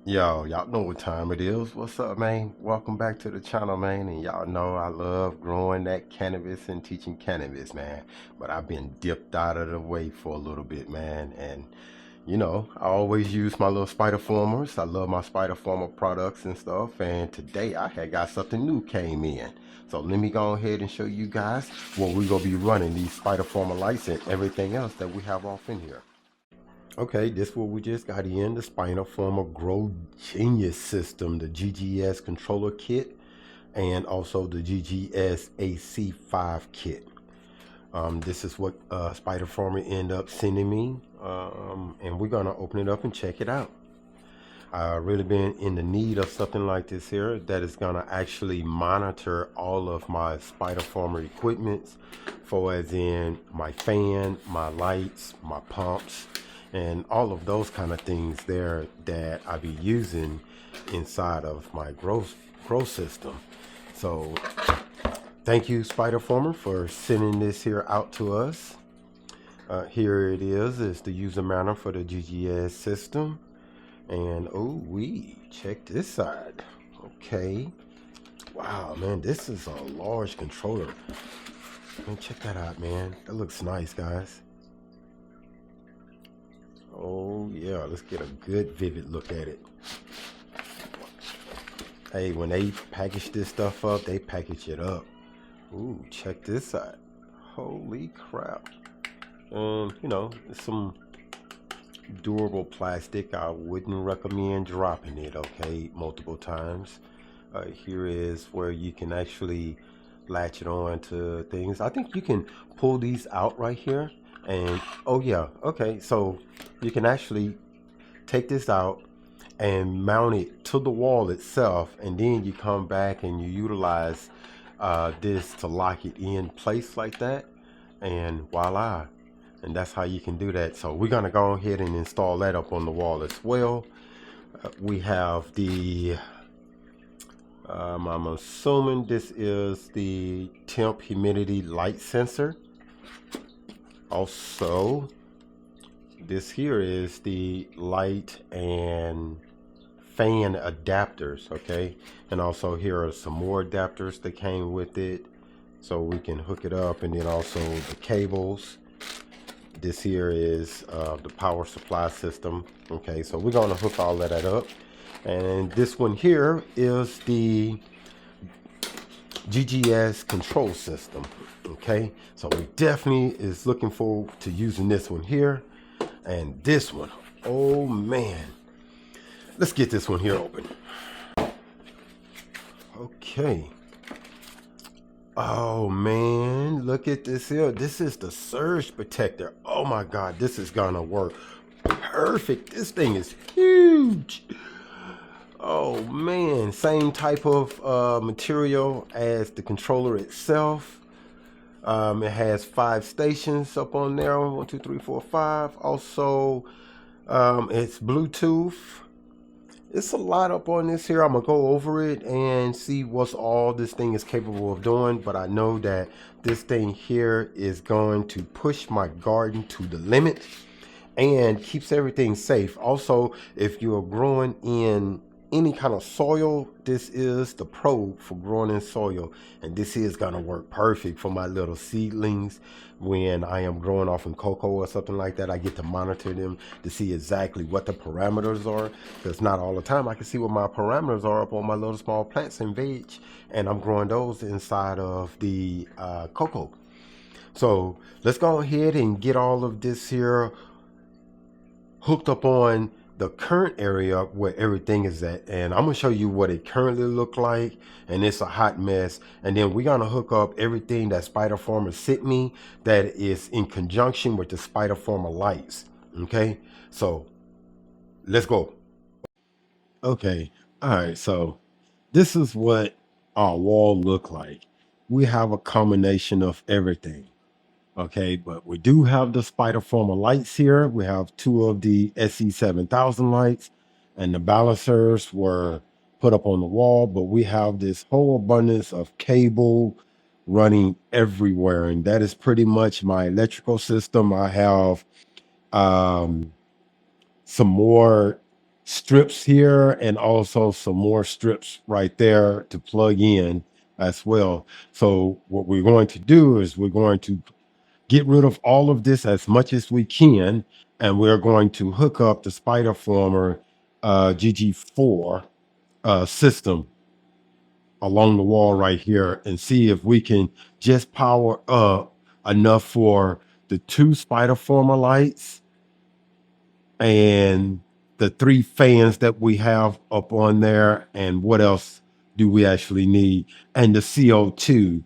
Yo, y'all know what time it is. What's up, man? Welcome back to the channel, man. And y'all know I love growing that cannabis and teaching cannabis, man. But I've been dipped out of the way for a little bit, man. And I always use my little spider formers. I love my spider former products and stuff. And today I had got something new came in. So let me go ahead and show you guys what we're gonna be running these spider former lights and everything else that we have off in here. Okay, this what we just got in, the Spinal Former Grow Genius system, the GGS controller kit, and also the GGS AC5 kit. This is what Spider Former ended up sending me, and we're gonna open it up and check it out. I've really been in the need of something like this here that is gonna actually monitor all of my Spider Former equipments, for as in my fan, my lights, my pumps, and all of those kind of things there that I be using inside of my grow system. So thank you, Spider Former, for sending this here out to us. Here it is the user manual for the GGS system. And oh, we check this side. Okay, wow, man, this is a large controller. Man, check that out, man. That looks nice, guys. Oh yeah, let's get a good vivid look at it. Hey, when they package this stuff up, they package it up. Ooh, check this out. Holy crap. It's some durable plastic. I wouldn't recommend dropping it, okay, multiple times. Here is where you can actually latch it on to things. I think you can pull these out right here. And oh yeah, okay, so you can actually take this out and mount it to the wall itself, and then you come back and you utilize this to lock it in place like that, and voila. And that's how you can do that. So we're gonna go ahead and install that up on the wall as well. We have the I'm assuming this is the temp humidity light sensor. Also, this here is the light and fan adapters, okay? And also here are some more adapters that came with it, so we can hook it up, and then also the cables. This here is the power supply system, okay? So we're gonna hook all of that up. And this one here is the GGS control system, okay? So we definitely is looking forward to using this one here. And this one, oh man, let's get this one here open. Okay. Oh man, look at this here. This is the surge protector. Oh my god, this is gonna work perfect. This thing is huge. Oh man, same type of material as the controller itself. It has 5 stations up on there. 1, 2, 3, 4, 5. Also, it's Bluetooth. It's a lot up on this here. I'm gonna go over it and see what's all this thing is capable of doing, but I know that this thing here is going to push my garden to the limit and keeps everything safe. Also, if you're growing in any kind of soil, this is the probe for growing in soil, and this is gonna work perfect for my little seedlings. When I am growing off in cocoa or something like that, I get to monitor them to see exactly what the parameters are, because not all the time I can see what my parameters are up on my little small plants and veg, and I'm growing those inside of the cocoa. So let's go ahead and get all of this here hooked up on the current area where everything is at, and I'm gonna show you what it currently look like, and it's a hot mess. And then we're gonna hook up everything that Spider Former sent me that is in conjunction with the Spider Former lights. Okay, so let's go. Okay, all right, so this is what our wall look like. We have a combination of everything. Okay, but we do have the Spider Former lights here. We have 2 of the SE7000 lights, and the balancers were put up on the wall, but we have this whole abundance of cable running everywhere, and that is pretty much my electrical system. I have um, some more strips here and also some more strips right there to plug in as well. So what we're going to do is we're going to get rid of all of this as much as we can, and we're going to hook up the Spider Former GG4 system along the wall right here and see if we can just power up enough for the two Spider Former lights and the three fans that we have up on there, and what else do we actually need, and the CO2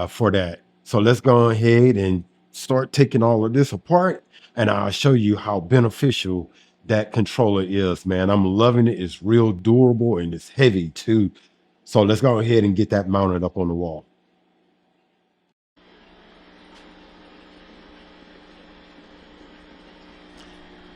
for that. So let's go ahead and start taking all of this apart, and I'll show you how beneficial that controller is, man. I'm loving it. It's real durable and it's heavy too. So let's go ahead and get that mounted up on the wall.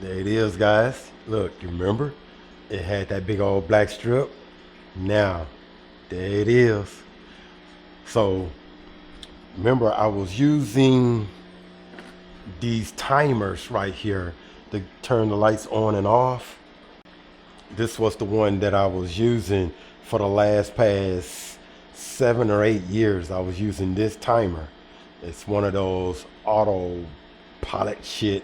There it is, guys. Look, you remember? It had that big old black strip. Now, there it is. So, remember, I was using these timers right here to turn the lights on and off. This was the one that I was using for the past 7 or 8 years. I was using this timer. It's one of those autopilot shit.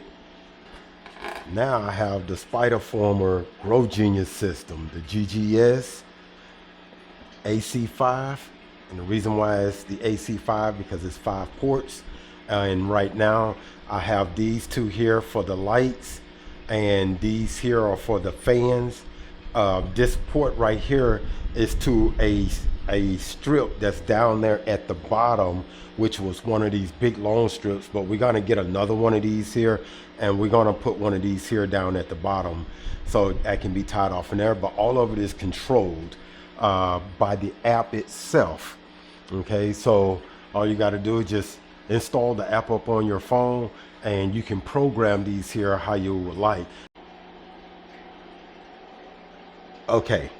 Now I have the Spider Former Grow Genius system, the GGS AC5. And the reason why it's the AC5 because it's 5 ports. And right now I have these two here for the lights, and these here are for the fans. This port right here is to a strip that's down there at the bottom, which was one of these big long strips, but we're gonna get another one of these here, and we're gonna put one of these here down at the bottom so that can be tied off in there. But all of it is controlled by the app itself. Okay, so all you got to do is just install the app up on your phone, and you can program these here how you would like. Okay,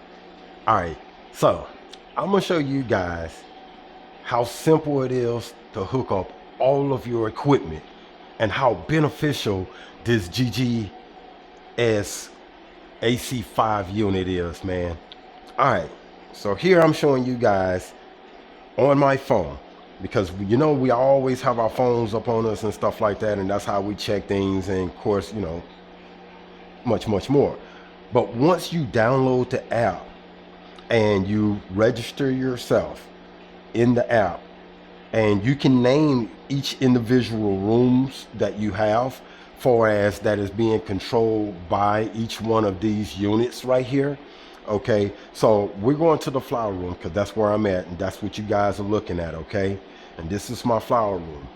all right, so I'm gonna show you guys how simple it is to hook up all of your equipment and how beneficial this GGS AC5 unit is, man. All right, so here I'm showing you guys on my phone, because you know we always have our phones up on us and stuff like that, and that's how we check things, and of course, you know, much more. But once you download the app and you register yourself in the app, and you can name each individual rooms that you have for as that is being controlled by each one of these units right here. Okay, so we're going to the flower room because that's where I'm at, and that's what you guys are looking at. Okay, and this is my flower room,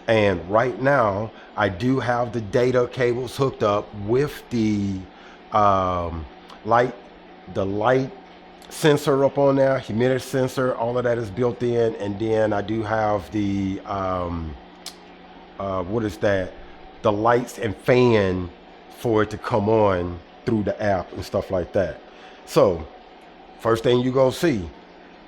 and right now I do have the data cables hooked up with the light sensor up on there, humidity sensor, all of that is built in. And then I do have the what is that, the lights and fan for it to come on through the app and stuff like that. So first thing you go see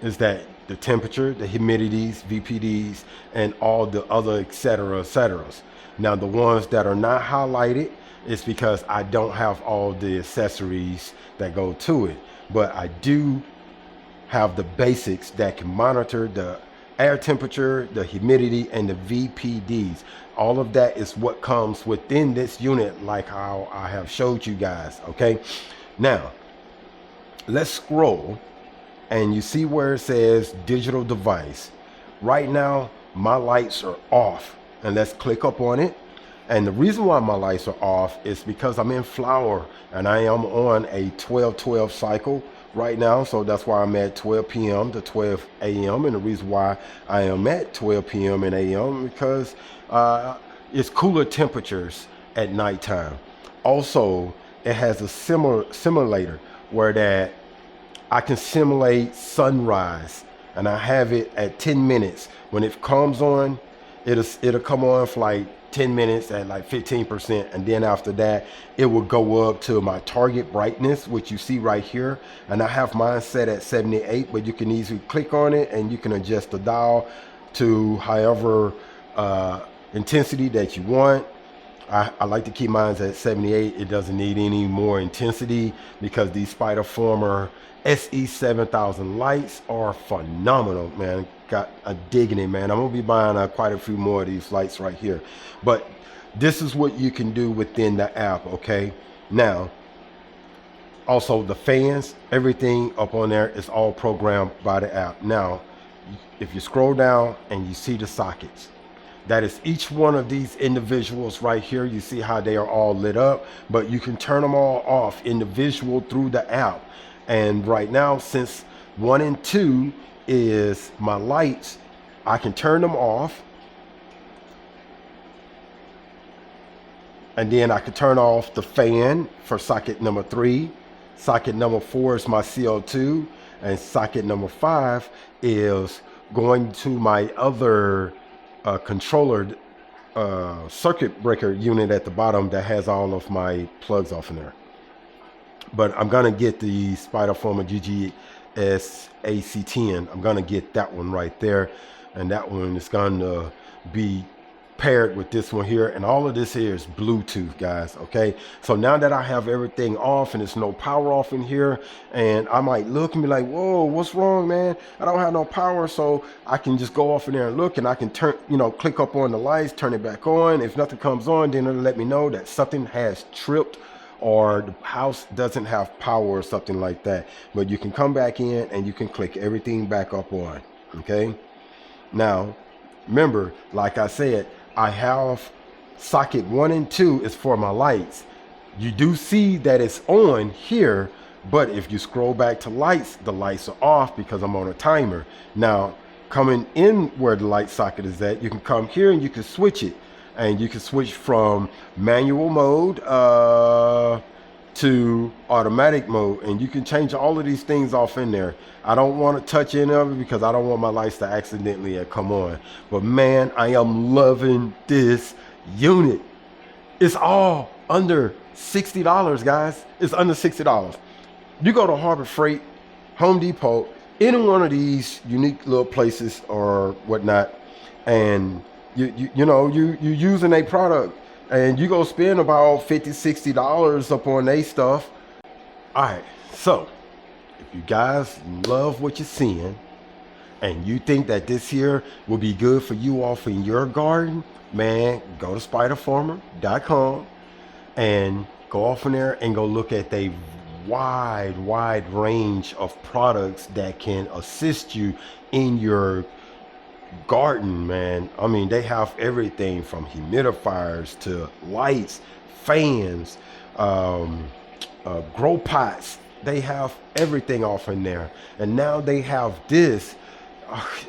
is that the temperature, the humidities, VPDs, and all the other etceteras. Now the ones that are not highlighted is because I don't have all the accessories that go to it, but I do have the basics that can monitor the air temperature, the humidity, and the VPDs. All of that is what comes within this unit, like how I have showed you guys. Okay, now let's scroll, and you see where it says digital device. Right now my lights are off, and let's click up on it. And the reason why my lights are off is because I'm in flower, and I am on a 12-12 cycle right now. So that's why I'm at 12 p.m. to 12 a.m. And the reason why I am at 12 p.m. and a.m. because it's cooler temperatures at nighttime. Also, it has a simulator where that I can simulate sunrise, and I have it at 10 minutes. When it comes on, it'll come on for like 10 minutes at like 15%, and then after that it will go up to my target brightness, which you see right here, and I have mine set at 78, but you can easily click on it and you can adjust the dial to however intensity that you want. I like to keep mine at 78. It doesn't need any more intensity because these Spiderformer SE7000 lights are phenomenal, man. Got a digging it, man. I'm gonna be buying quite a few more of these lights right here. But this is what you can do within the app, okay? Now, also the fans, everything up on there is all programmed by the app. Now, if you scroll down and you see the sockets, that is each one of these individuals right here. You see how they are all lit up, but you can turn them all off individual through the app. And right now, since 1 and 2 is my lights, I can turn them off. And then I can turn off the fan for socket number 3. Socket number 4 is my CO2. And socket number 5 is going to my other controller circuit breaker unit at the bottom that has all of my plugs off in there. But I'm gonna get the Spiderformer GGS AC10. I'm gonna get that one right there, and that one is gonna be paired with this one here, and all of this here is Bluetooth, guys. Okay, so now that I have everything off and there's no power off in here, and I might look and be like, whoa, what's wrong, man? I don't have no power. So I can just go off in there and look, and I can turn, you know, click up on the lights, turn it back on. If nothing comes on, then it'll let me know that something has tripped or the house doesn't have power or something like that. But you can come back in and you can click everything back up on. Okay, now remember, like I said, I have socket 1 and 2 is for my lights. You do see that it's on here, but if you scroll back to lights, the lights are off because I'm on a timer. Now, coming in where the light socket is at, you can come here and you can switch it. And you can switch from manual mode to automatic mode, and you can change all of these things off in there. I don't want to touch any of it because I don't want my lights to accidentally come on. But man, I am loving this unit. It's all under $60, guys. It's under $60. You go to Harbor Freight, Home Depot, any one of these unique little places or whatnot, and you know, you using a product and you go spend about $50–$60 up on a stuff. All right, so if you guys love what you're seeing and you think that this here will be good for you off in your garden, man, go to spiderformer.com and go off in there and go look at the wide range of products that can assist you in your garden, man. I mean, they have everything from humidifiers to lights, fans, grow pots. They have everything off in there, and now they have this.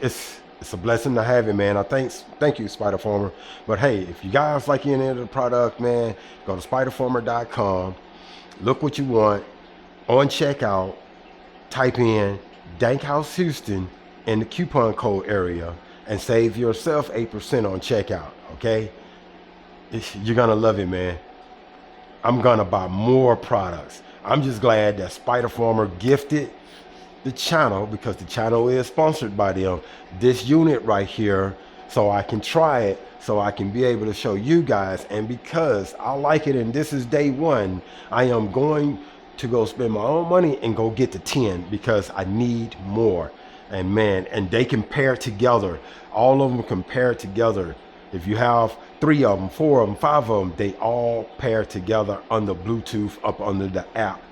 It's a blessing to have it, man. Thank you, Spiderformer. But hey, if you guys like any of the product, man, go to spiderformer.com, look what you want. On checkout, type in Dankhouse Houston in the coupon code area and save yourself 8% on checkout. Okay, you're gonna love it, man. I'm gonna buy more products. I'm just glad that Spiderformer gifted the channel, because the channel is sponsored by them, this unit right here, so I can try it, so I can be able to show you guys. And because I like it and this is day one, I am going to go spend my own money and go get the 10 because I need more. And man, and they can pair together. All of them can pair together. If you have 3 of them, 4 of them, 5 of them, they all pair together under Bluetooth up under the app.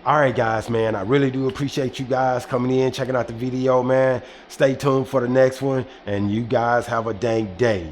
All right, guys, man, I really do appreciate you guys coming in, checking out the video, man. Stay tuned for the next one, and you guys have a dang day.